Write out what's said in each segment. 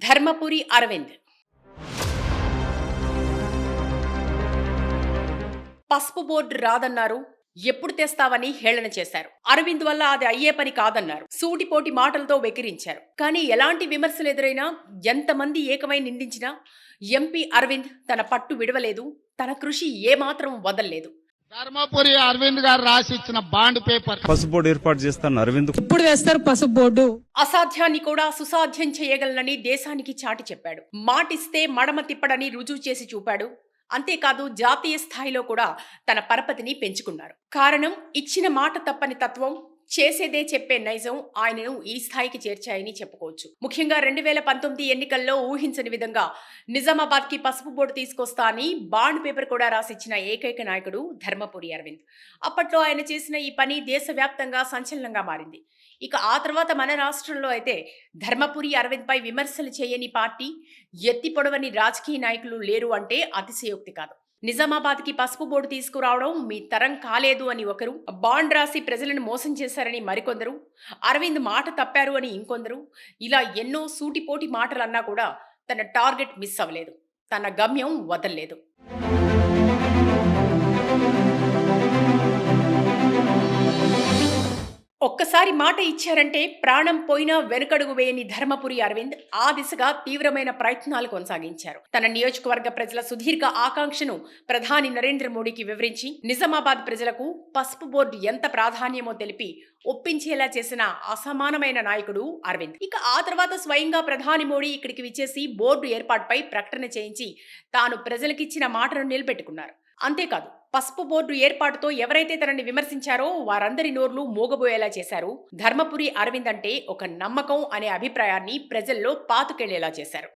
ధర్మపురి అరవింద్ పసుపు బోర్డు రాదన్నారు. ఎప్పుడు తెస్తావని హేళన చేశారు. అరవింద్ వల్ల అది అయ్యే పని కాదన్నారు. సూటిపోటి మాటలతో వెకిరించారు. కానీ ఎలాంటి విమర్శలు ఎదురైనా, ఎంతమంది ఏకమై నిందించినా ఎంపీ అరవింద్ తన పట్టు విడవలేదు. తన కృషి ఏమాత్రం వదల్లేదు. ధర్మపురి అరవింద్ గారు రాసి ఇచ్చిన బాండ్ పేపర్ పసుపు బోర్డు ఏర్పాటు చేస్తాను అరవింద్ ఇప్పుడు వేస్తారు పసుపు బోర్డు. అసాధ్యాన్ని కూడా సుసాధ్యం చేయగలనని దేశానికి చాటి చెప్పాడు. మాటిస్తే మడమ తిప్పడని రుజువు చేసి చూపాడు. అంతేకాదు జాతీయ స్థాయిలో కూడా తన పరపతిని పెంచుకున్నారు. కారణం ఇచ్చిన మాట తప్పని తత్వం, చేసేదే చెప్పే నైజం ఆయనను ఈ స్థాయికి చేర్చాయని చెప్పుకోవచ్చు. ముఖ్యంగా 2019 ఎన్నికల్లో ఊహించని విధంగా నిజామాబాద్ కి పసుపు బోర్డు తీసుకొస్తా అని బాండ్ పేపర్ కూడా రాసిచ్చిన ఏకైక నాయకుడు ధర్మపురి అరవింద్. అప్పట్లో ఆయన చేసిన ఈ పని దేశవ్యాప్తంగా సంచలనంగా మారింది. ఇక ఆ తర్వాత మన రాష్ట్రంలో అయితే ధర్మపురి అరవింద్ పై విమర్శలు చేయని పార్టీ, ఎత్తి పొడవని రాజకీయ నాయకులు లేరు అంటే అతిశయోక్తి కాదు. నిజామాబాద్ కి పసుపు బోర్డు తీసుకురావడం మీ తరం కాలేదు అని ఒకరు, బాండ్ రాసి ప్రజలను మోసం చేశారని మరికొందరు, అరవింద్ మాట తప్పారు అని ఇంకొందరు, ఇలా ఎన్నో సూటిపోటి మాటలు అన్నా కూడా తన టార్గెట్ మిస్ అవ్వలేదు. తన గమ్యం వదల్లేదు. ఒక్కసారి మాట ఇచ్చారంటే ప్రాణం పోయినా వెనుకడుగు వేయని ధర్మపురి అరవింద్ ఆ దిశగా తీవ్రమైన ప్రయత్నాలు కొనసాగించారు. తన నియోజకవర్గ ప్రజల సుదీర్ఘ ఆకాంక్షను ప్రధాని నరేంద్ర మోడీకి వివరించి నిజామాబాద్ ప్రజలకు పసుపు బోర్డు ఎంత ప్రాధాన్యమో తెలిపి ఒప్పించేలా చేసిన అసమానమైన నాయకుడు అరవింద్. ఇక ఆ తర్వాత స్వయంగా ప్రధాని మోడీ ఇక్కడికి విచ్చేసి బోర్డు ఏర్పాటుపై ప్రకటన చేయించి తాను ప్రజలకిచ్చిన మాటను నిలబెట్టుకున్నారు. అంతేకాదు పసుపు బోర్డు ఏర్పాటుతో ఎవరైతే తనని విమర్శించారో వారందరి నోర్లు మోగబోయేలా చేశారు. ధర్మపురి అరవింద్ అంటే ఒక నమ్మకం అనే అభిప్రాయాన్ని ప్రజల్లో పాతుకెళ్లేలా చేశారు.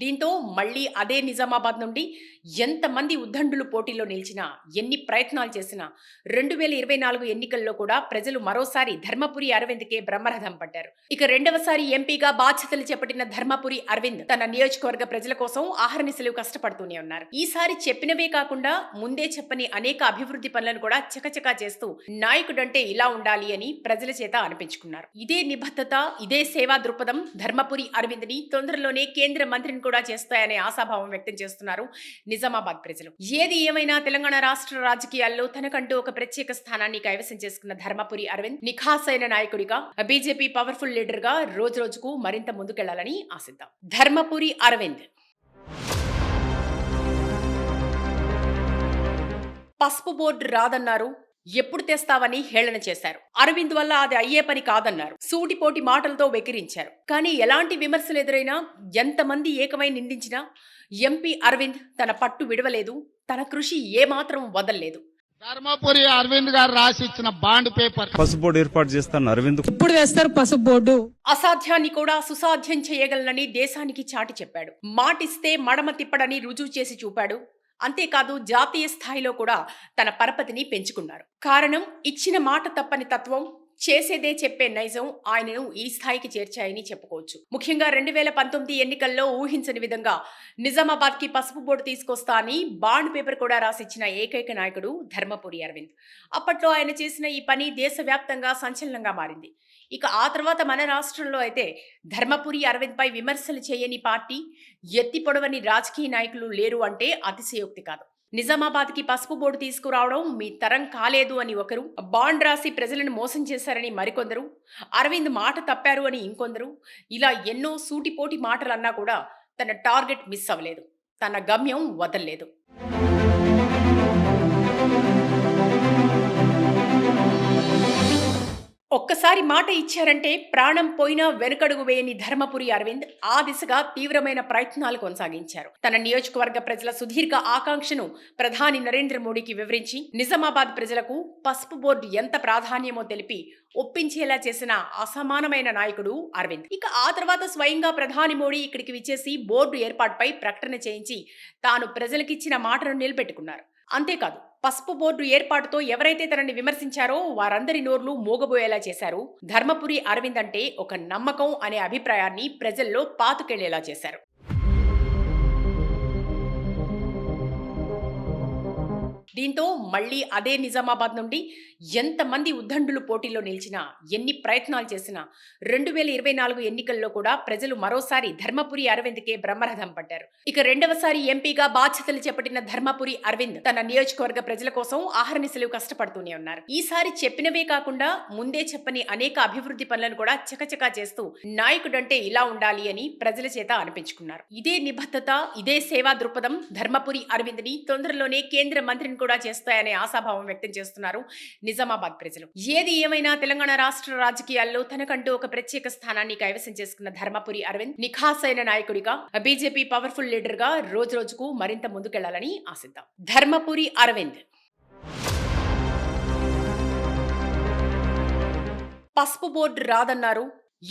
దీంతో మళ్లీ అదే నిజామాబాద్ నుండి ఎంతమంది ఉద్దండులు పోటీలో నిలిచినా, ఎన్ని ప్రయత్నాలు చేసినా 2024 ఎన్నికల్లో కూడా ప్రజలు మరోసారి ధర్మపురి అరవింద్కే బ్రహ్మరథం పట్టారు. ఇక రెండవసారి ఎంపీగా బాధ్యతలు చేపట్టిన ధర్మపురి అరవింద్ తన నియోజకవర్గ ప్రజల కోసం ఆహర్నిశలు కష్టపడుతూనే ఉన్నారు. ఈసారి చెప్పినవే కాకుండా ముందే చెప్పని అనేక అభివృద్ధి పనులను కూడా చకచకా చేస్తూ నాయకుడంటే ఇలా ఉండాలి అని ప్రజల చేత అనిపించుకున్నారు. ఇదే నిబద్ధత, ఇదే సేవా దృక్పథం ధర్మపురి అరవింద్ ని తొందరలోనే కేంద్ర మంత్రిని కూడా చేస్తాయనే ఆశాభావం వ్యక్తం చేస్తున్నారు నిజామాబాద్ ప్రజలు. ఏది ఏమైనా తెలంగాణ రాష్ట్ర రాజకీయాల్లో తనకంటూ ఒక ప్రత్యేక స్థానాన్ని కైవసం చేసుకున్న ధర్మపురి అరవింద్ నిఖాసైన నాయకుడిగా, బీజేపీ పవర్ఫుల్ లీడర్ గా రోజు రోజుకు మరింత ముందుకెళ్లాలని ఆశిద్దాం. ధర్మపురి అరవింద్ పసుపు బోర్డు రాదన్నారు. ఎప్పుడు తెస్తావని హేళన చేశారు. అరవింద్ వల్ల అది అయ్యే పని కాదన్నారు. సూటిపోటి మాటలతో వెకిరించారు. కానీ ఎలాంటి విమర్శలు ఎదురైనా, ఎంతమంది ఏకమై నిందించినా ఎంపీ అరవింద్ తన పట్టు విడవలేదు. తన కృషి ఏమాత్రం వదల్లేదు. ధర్మపురి అరవింద్ గారు రాసి ఇచ్చిన బాండ్ పేపర్ పసుపు బోర్డు ఏర్పాటు చేస్తాను అరవింద్ ఇప్పుడు వేస్తారు పసుపు బోర్డు. అసాధ్యాన్ని కూడా సుసాధ్యం చేయగలనని దేశానికి చాటి చెప్పాడు. మాటిస్తే మడమ తిప్పడని రుజువు చేసి చూపాడు. అంతేకాదు జాతీయ స్థాయిలో కూడా తన పరపతిని పెంచుకున్నారు. కారణం ఇచ్చిన మాట తప్పని తత్వం, చేసేదే చెప్పే నైజం ఆయనను ఈ స్థాయికి చేర్చాయని చెప్పుకోవచ్చు. ముఖ్యంగా 2019 ఎన్నికల్లో ఊహించని విధంగా నిజామాబాద్ కి పసుపు బోర్డు తీసుకొస్తా అని బాండ్ పేపర్ కూడా రాసిచ్చిన ఏకైక నాయకుడు ధర్మపురి అరవింద్. అప్పట్లో ఆయన చేసిన ఈ పని దేశవ్యాప్తంగా సంచలనంగా మారింది. ఇక ఆ తర్వాత మన రాష్ట్రంలో అయితే ధర్మపురి అరవింద్ పై విమర్శలు చేయని పార్టీ, ఎత్తి పొడవని రాజకీయ నాయకులు లేరు అంటే అతిశయోక్తి కాదు. నిజామాబాద్ కి పసుపు బోర్డు తీసుకురావడం మీ తరం కాలేదు అని ఒకరు, బాండ్ రాసి ప్రజలను మోసం చేశారని మరికొందరు, అరవింద్ మాట తప్పారు అని ఇంకొందరు, ఇలా ఎన్నో సూటిపోటి మాటలు అన్నా కూడా తన టార్గెట్ మిస్ అవ్వలేదు. తన గమ్యం వదల్లేదు. ఒక్కసారి మాట ఇచ్చారంటే ప్రాణం పోయినా వెనుకడుగు వేయని ధర్మపురి అరవింద్ ఆ దిశగా తీవ్రమైన ప్రయత్నాలు కొనసాగించారు. తన నియోజకవర్గ ప్రజల సుదీర్ఘ ఆకాంక్షను ప్రధాని నరేంద్ర మోడీకి వివరించి నిజామాబాద్ ప్రజలకు పసుపు బోర్డు ఎంత ప్రాధాన్యమో తెలిపి ఒప్పించేలా చేసిన అసమానమైన నాయకుడు అరవింద్. ఇక ఆ తర్వాత స్వయంగా ప్రధాని మోడీ ఇక్కడికి విచ్చేసి బోర్డు ఏర్పాటుపై ప్రకటన చేయించి తాను ప్రజలకిచ్చిన మాటను నిలబెట్టుకున్నారు. అంతేకాదు పసుపు బోర్డు ఏర్పాటుతో ఎవరైతే తనని విమర్శించారో వారందరి నోర్లు మోగబోయేలా చేశారు. ధర్మపురి అరవింద్ అంటే ఒక నమ్మకం అనే అభిప్రాయాన్ని ప్రజల్లో పాతుకెళ్లేలా చేశారు. దీంతో మళ్ళీ అదే నిజామాబాద్ నుండి ఎంతమంది ఉద్దండులు పోటీలో నిలిచినా, ఎన్ని ప్రయత్నాలు చేసినా 2024 ఎన్నికల్లో కూడా ప్రజలు మరోసారి ధర్మపురి అరవింద్కే బ్రహ్మరథం పట్టారు. ఇక రెండవసారి ఎంపీగా బాధ్యతలు చేపట్టిన ధర్మపురి అరవింద్ తన నియోజకవర్గ ప్రజల కోసం ఆహర్నిశలు కష్టపడుతూనే ఉన్నారు. ఈసారి చెప్పినవే కాకుండా ముందే చెప్పని అనేక అభివృద్ధి పనులను కూడా చకచకా చేస్తూ నాయకుడంటే ఇలా ఉండాలి అని ప్రజల చేత అనిపించుకున్నారు. ఇదే నిబద్ధత, ఇదే సేవా దృక్పథం ధర్మపురి అరవింద్ని తొందరలోనే కేంద్ర మంత్రిని కూడా చేస్తాయనే ఆశాభావం వ్యక్తం చేస్తున్నారు నిజామాబాద్ ప్రజలు. ఏది ఏమైనా తెలంగాణ రాష్ట్ర రాజకీయాల్లో తనకంటూ ఒక ప్రత్యేక స్థానాన్ని కైవసం చేసుకున్న ధర్మపురి అరవింద్ నిఖాసైన నాయకుడిగా, బీజేపీ పవర్ఫుల్ లీడర్ గా రోజురోజుకు మరింత ముందుకెళ్లాలని ఆశిద్దాం. ధర్మపురి అరవింద్ పసుపు బోర్డు రాదన్నారు,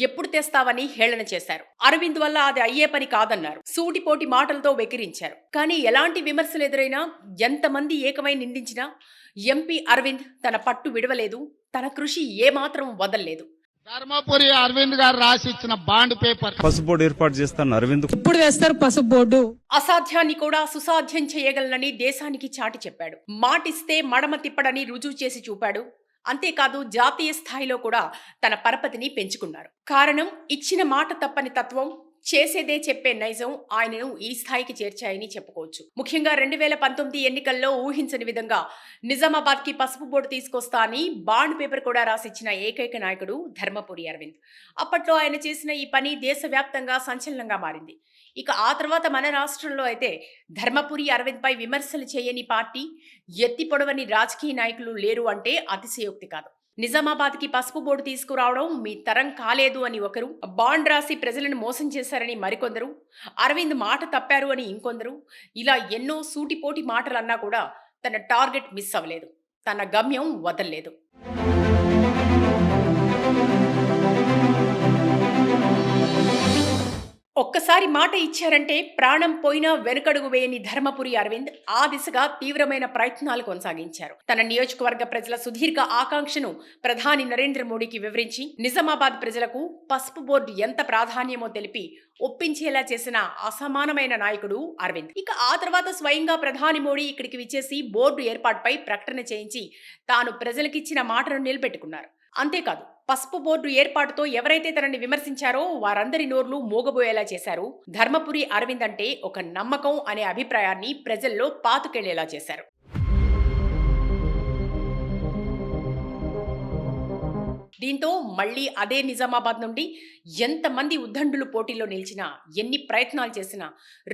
ఎప్పుడు తెస్తావని హేళన చేశారు. అరవింద్ వల్ల అది అయ్యే పని కాదన్నారు. సూటిపోటి మాటలతో వెకిరించారు. కానీ ఎలాంటి విమర్శలు ఎదురైనా, ఎంతమంది ఏకమై నిందించినా ఎంపీ అరవింద్ తన పట్టు విడవలేదు, తన కృషి ఏమాత్రం వదల్లేదు. ధర్మపురి అరవింద్ గారు రాసి ఇచ్చిన బాండ్ పేపర్ పసుపు బోర్డు ఏర్పాటు చేస్తాను అరవింద్ ఎప్పుడు వేస్తారు పసుపు బోర్డు? అసాధ్యాన్ని కూడా సుసాధ్యం చేయగలనని దేశానికి చాటి చెప్పాడు. మాటిస్తే మడమ తిప్పడని రుజువు చేసి చూపాడు. అంతేకాదు జాతీయ స్థాయిలో కూడా తన పరపతిని పెంచుకున్నారు. కారణం ఇచ్చిన మాట తప్పని తత్వం, చేసేదే చెప్పే నైజం ఆయనను ఈ స్థాయికి చేర్చాయని చెప్పుకోవచ్చు. ముఖ్యంగా 2019 ఎన్నికల్లో ఊహించని విధంగా నిజామాబాద్ కి పసుపు బోర్డు తీసుకొస్తా అని బాండ్ పేపర్ కూడా రాసిచ్చిన ఏకైక నాయకుడు ధర్మపురి అరవింద్. అప్పట్లో ఆయన చేసిన ఈ పని దేశవ్యాప్తంగా సంచలనంగా మారింది. ఇక ఆ తర్వాత మన రాష్ట్రంలో అయితే ధర్మపురి అరవింద్ పై విమర్శలు చేయని పార్టీ, ఎత్తి పొడవని రాజకీయ నాయకులు లేరు అంటే అతిశయోక్తి కాదు. నిజామాబాద్ కి పసుపు బోర్డు తీసుకురావడం మీ తరం కాలేదు అని ఒకరు, బాండ్ రాసి ప్రజలను మోసం చేశారని మరికొందరు, అరవింద్ మాట తప్పారు అని ఇంకొందరు, ఇలా ఎన్నో సూటిపోటి మాటలన్నా కూడా తన టార్గెట్ మిస్ అవ్వలేదు, తన గమ్యం వదల్లేదు. ఒక్కసారి మాట ఇచ్చారంటే ప్రాణం పోయినా వెనుకడుగు వేయని ధర్మపురి అరవింద్ ఆ దిశగా తీవ్రమైన ప్రయత్నాలు కొనసాగించారు. తన నియోజకవర్గ ప్రజల సుదీర్ఘ ఆకాంక్షను ప్రధాని నరేంద్ర మోడీకి వివరించి నిజామాబాద్ ప్రజలకు పసుపు బోర్డు ఎంత ప్రాధాన్యమో తెలిపి ఒప్పించేలా చేసిన అసమానమైన నాయకుడు అరవింద్. ఇక ఆ తర్వాత స్వయంగా ప్రధాని మోడీ ఇక్కడికి విచ్చేసి బోర్డు ఏర్పాటుపై ప్రకటన చేయించి తాను ప్రజలకిచ్చిన మాటను నిలబెట్టుకున్నారు. అంతేకాదు పసుపు బోర్డు ఏర్పాటుతో ఎవరైతే తనని విమర్శించారో వారందరి నోర్లు మోగబోయేలా చేశారు. ధర్మపురి అరవింద్ అంటే ఒక నమ్మకం అనే అభిప్రాయాన్ని ప్రజల్లో పాతుకెళ్లేలా చేశారు. దీంతో మళ్ళీ అదే నిజామాబాద్ నుండి ఎంతమంది ఉద్దండులు పోటీలో నిలిచినా, ఎన్ని ప్రయత్నాలు చేసినా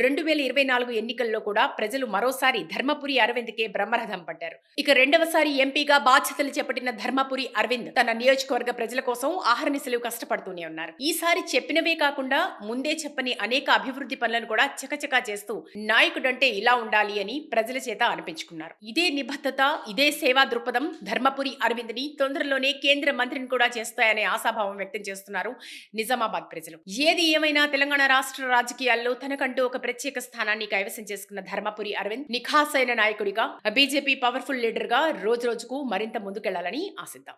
2024 ఎన్నికల్లో కూడా ప్రజలు మరోసారి ధర్మపురి అరవింద్కే బ్రహ్మరథం పట్టారు. ఇక రెండవసారి ఎంపీగా బాధ్యతలు చేపట్టిన ధర్మపురి అరవింద్ తన నియోజకవర్గ ప్రజల కోసం ఆహర్నిశలు కష్టపడుతూనే ఉన్నారు. ఈసారి చెప్పినవే కాకుండా ముందే చెప్పని అనేక అభివృద్ధి పనులను కూడా చకచకా చేస్తూ నాయకుడంటే ఇలా ఉండాలి అని ప్రజల చేత అనిపించుకున్నారు. ఇదే నిబద్ధత, ఇదే సేవా దృక్పథం ధర్మపురి అరవింద్ని తొందరలోనే కేంద్ర మంత్రిని కూడా చేస్తాయనే ఆశాభావం వ్యక్తం చేస్తున్నారు నిజామాబాద్ ప్రజలు. ఏది ఏమైనా తెలంగాణ రాష్ట్ర రాజకీయాల్లో తనకంటూ ఒక ప్రత్యేక స్థానాన్ని కైవసం చేసుకున్న ధర్మపురి అరవింద్ నిఖాసైన నాయకుడిగా, బీజేపీ పవర్ఫుల్ లీడర్ గా రోజురోజుకు మరింత ముందుకెళ్లాలని ఆశిద్దాం.